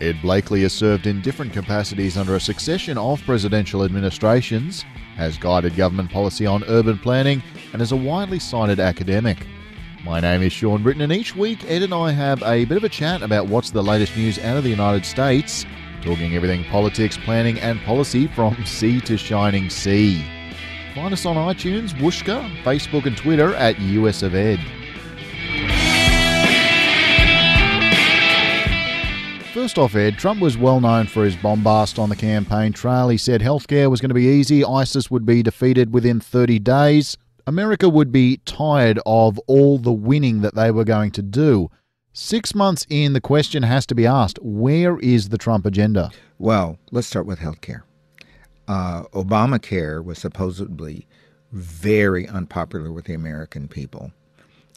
Ed Blakely has served in different capacities under a succession of presidential administrations, has guided government policy on urban planning, and is a widely cited academic. My name is Sean Britton, and each week Ed and I have a bit of a chat about what's the latest news out of the United States, talking everything politics, planning and policy from sea to shining sea. Find us on iTunes, Whooshka, Facebook and Twitter at US of Ed. First off, Ed, Trump was well known for his bombast on the campaign trail. He said healthcare was going to be easy, ISIS would be defeated within 30 days, America would be tired of all the winning that they were going to do. 6 months in, the question has to be asked, where is the Trump agenda? Well, let's start with healthcare. Obamacare was supposedly very unpopular with the American people,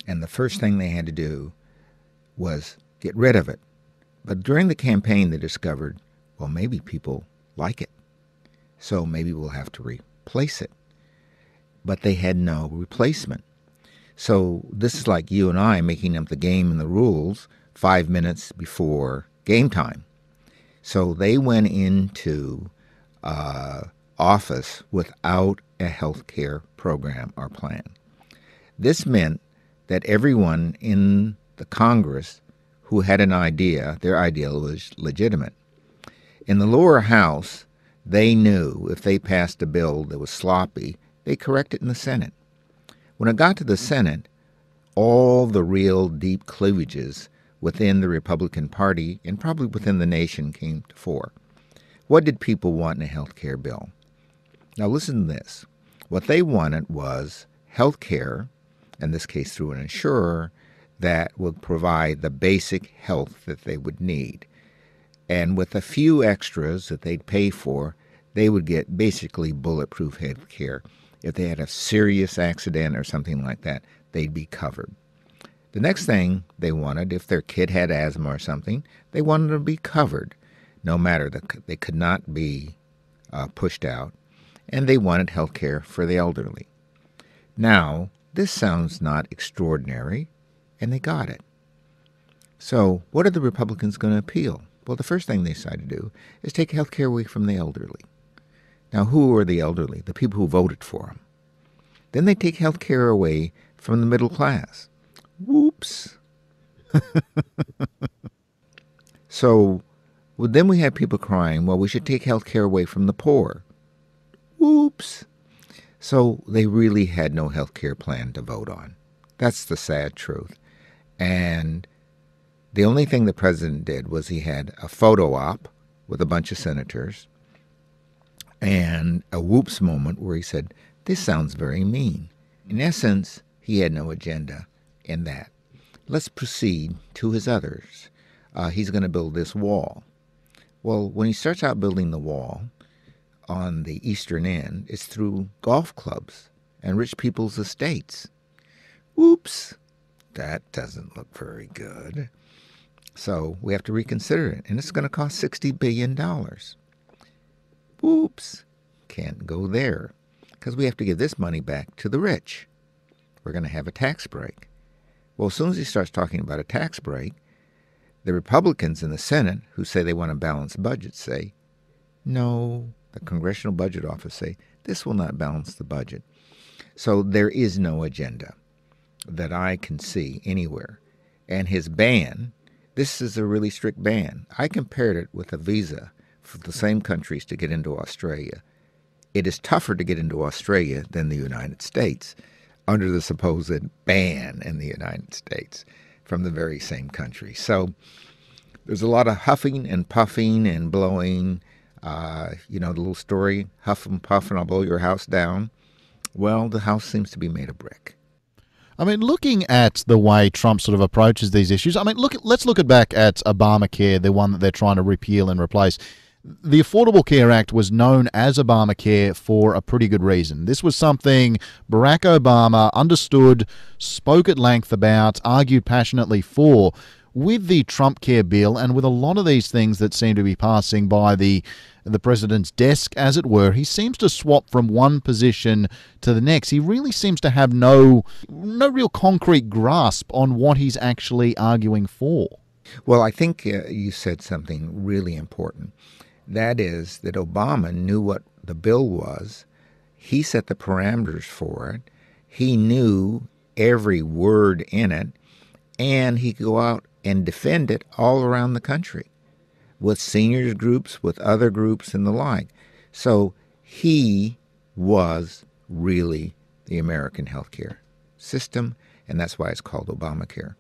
and the first thing they had to do was get rid of it. But during the campaign, they discovered, well, maybe people like it, so maybe we'll have to replace it. But they had no replacement. So this is like you and I making up the game and the rules 5 minutes before game time. So they went into office without a health care program or plan. This meant that everyone in the Congress who had an idea, their idea was legitimate. In the lower house, they knew if they passed a bill that was sloppy, they correct it in the Senate. When it got to the Senate, all the real deep cleavages within the Republican Party and probably within the nation came to fore. What did people want in a health care bill? Now listen to this. What they wanted was health care, in this case through an insurer, that would provide the basic health that they would need. And with a few extras that they'd pay for, they would get basically bulletproof health care. If they had a serious accident or something like that, they'd be covered. The next thing they wanted, if their kid had asthma or something, they wanted to be covered, no matter that they could not be pushed out. And they wanted health care for the elderly. Now, this sounds not extraordinary, and they got it. So what are the Republicans going to appeal? Well, the first thing they decided to do is take health care away from the elderly. Now, who are the elderly? The people who voted for them. Then they take health care away from the middle class. Whoops. So then we have people crying, well, we should take health care away from the poor. Whoops. So they really had no health care plan to vote on. That's the sad truth. And the only thing the president did was he had a photo op with a bunch of senators and a whoops moment where he said, this sounds very mean. In essence, he had no agenda in that. Let's proceed to his others. He's going to build this wall. Well, when he starts out building the wall on the eastern end, it's through golf clubs and rich people's estates. Whoops. That doesn't look very good. So we have to reconsider it, and it's going to cost $60 billion. Whoops. Can't go there, because we have to give this money back to the rich. We're going to have a tax break. Well, as soon as he starts talking about a tax break, the Republicans in the Senate, who say they want a balanced budget, say, no. The Congressional Budget Office say, this will not balance the budget. So there is no agenda that I can see anywhere. And his ban, this is a really strict ban. I compared it with a visa for the same countries to get into Australia. It is tougher to get into Australia than the United States under the supposed ban in the United States from the very same country. So there's a lot of huffing and puffing and blowing. The little story, huff and puff and I'll blow your house down. Well, the house seems to be made of brick. I mean, looking at the way Trump sort of approaches these issues, I mean, let's look back at Obamacare, the one that they're trying to repeal and replace. The Affordable Care Act was known as Obamacare for a pretty good reason. This was something Barack Obama understood, spoke at length about, argued passionately for. With the Trump Care bill and with a lot of these things that seem to be passing by the president's desk, as it were, he seems to swap from one position to the next. He really seems to have no real concrete grasp on what he's actually arguing for. Well, I think you said something really important. That is that Obama knew what the bill was. He set the parameters for it. He knew every word in it, and he could go out and defend it all around the country with seniors groups, with other groups, and the like. So he was really the American healthcare system, and that's why it's called Obamacare.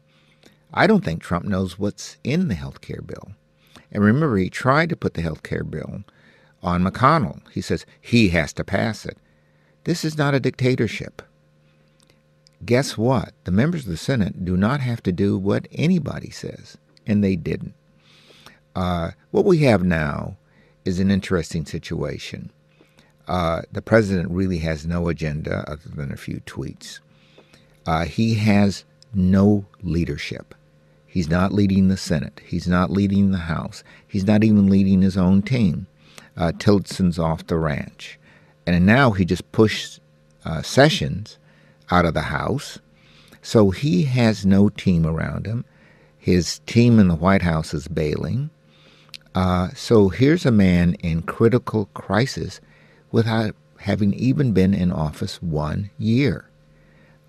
I don't think Trump knows what's in the healthcare bill. And remember, he tried to put the healthcare bill on McConnell. He says he has to pass it. This is not a dictatorship. Guess what? The members of the Senate do not have to do what anybody says, and they didn't. What we have now is an interesting situation. The president really has no agenda other than a few tweets. He has no leadership. He's not leading the Senate. He's not leading the House. He's not even leading his own team. Tillerson off the ranch. And now he just pushed Sessions out of the House. So he has no team around him. His team in the White House is bailing. So here's a man in critical crisis without having even been in office 1 year.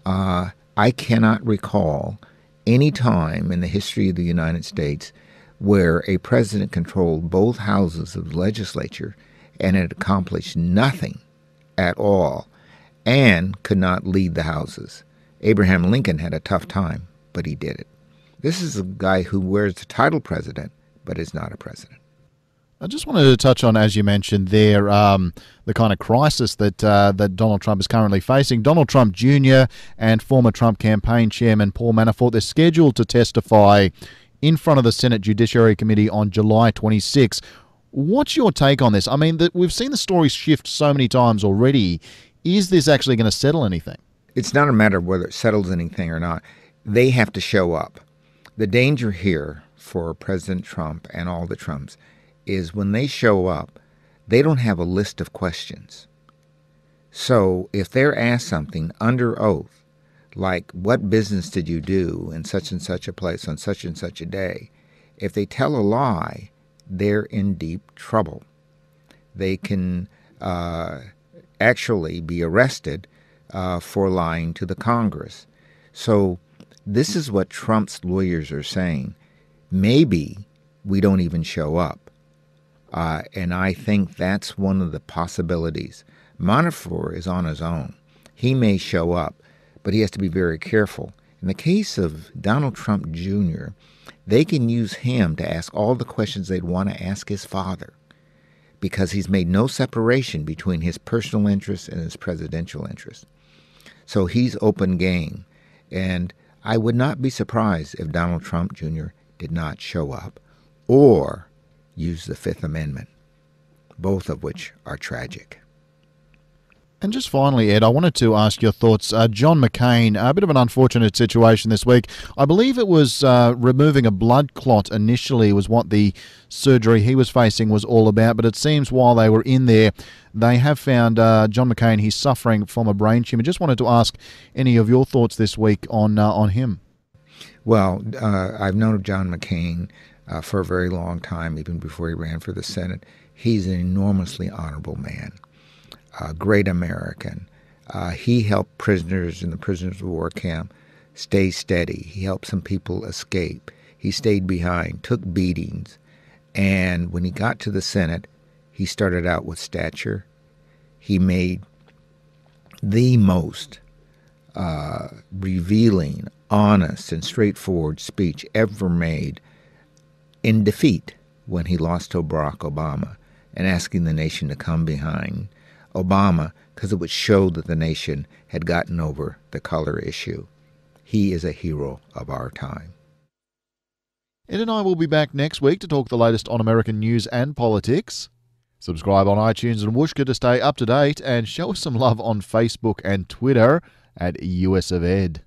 I cannot recall any time in the history of the United States where a president controlled both houses of the legislature and had accomplished nothing at all and could not lead the houses. Abraham Lincoln had a tough time, but he did it. This is a guy who wears the title president, but is not a president. I just wanted to touch on, as you mentioned there, the kind of crisis that Donald Trump is currently facing. Donald Trump Jr. and former Trump campaign chairman Paul Manafort, they're scheduled to testify in front of the Senate Judiciary Committee on July 26. What's your take on this? I mean, we've seen the story shift so many times already. Is this actually going to settle anything? It's not a matter of whether it settles anything or not. They have to show up. The danger here for President Trump and all the Trumps is when they show up, they don't have a list of questions. So if they're asked something under oath, like what business did you do in such and such a place on such and such a day, if they tell a lie, they're in deep trouble. They can actually be arrested for lying to the Congress. So this is what Trump's lawyers are saying. Maybe we don't even show up. And I think that's one of the possibilities. Manafort is on his own. He may show up, but he has to be very careful. In the case of Donald Trump Jr., they can use him to ask all the questions they'd want to ask his father because he's made no separation between his personal interests and his presidential interests. So he's open game. And I would not be surprised if Donald Trump Jr. did not show up or use the Fifth Amendment, both of which are tragic. And just finally, Ed, I wanted to ask your thoughts. John McCain, a bit of an unfortunate situation this week. I believe it was removing a blood clot initially was what the surgery he was facing was all about. But it seems while they were in there, they have found John McCain, he's suffering from a brain tumor. Just wanted to ask any of your thoughts this week on him. Well, I've known John McCain for a very long time, even before he ran for the Senate. He's an enormously honorable man. A great American. He helped prisoners in the prisoners of war camp stay steady. He helped some people escape. He stayed behind, took beatings. And when he got to the Senate, he started out with stature. He made the most revealing, honest, and straightforward speech ever made in defeat when he lost to Barack Obama and asking the nation to come behind Obama because it would show that the nation had gotten over the color issue. He is a hero of our time. Ed and I will be back next week to talk the latest on American news and politics. Subscribe on iTunes and Whooshka to stay up to date and show us some love on Facebook and Twitter at US of Ed.